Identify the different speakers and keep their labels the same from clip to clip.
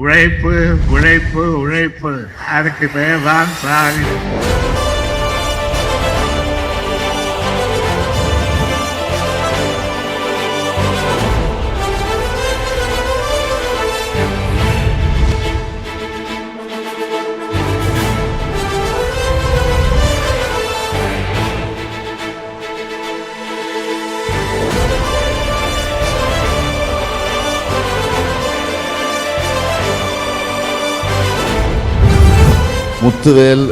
Speaker 1: உழைப்பு உழைப்பு உழைப்பு, அதுக்கு பேர் தான் சாதி.
Speaker 2: முத்துவேல்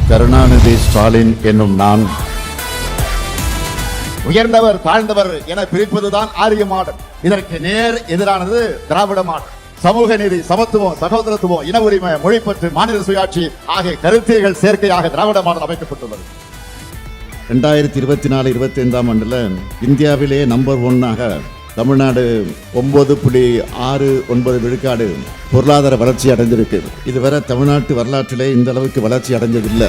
Speaker 2: கருணாநிதி ஸ்டாலின் என்னும் நான் உயர்ந்தவர் தாழ்ந்தவர் என பிரிப்பதுதான் ஆரிய மாடல். இதற்கு நேர் எதிரானது திராவிட மாடல். சமூக நீதி, சமத்துவம், சகோதரத்துவம், இன உரிமை, மொழிப்பற்று, மாநில சுயாட்சி ஆகிய கருத்தியல் சேர்க்கையாக திராவிட மாடல் அமைக்கப்பட்டுள்ளது. 2024-25 ஆண்டுல இந்தியாவிலே நம்பர் 1 தமிழ்நாடு 9.69 விழுக்காடு பொருளாதார வளர்ச்சி அடைந்திருக்கு. இதுவரை தமிழ்நாட்டு வரலாற்றிலே இந்த அளவுக்கு வளர்ச்சி அடைஞ்சதில்லை.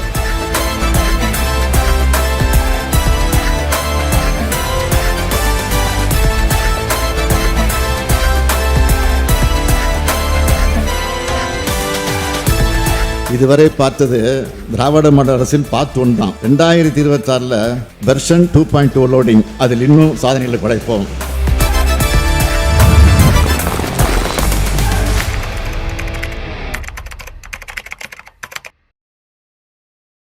Speaker 2: இதுவரை பார்த்தது திராவிட மாடல் அரசின் பார்ட் 1 தான். 2026 வெர்ஷன் 2.0 லோடிங். அதில் இன்னும் சாதனைகளை படைப்போம்.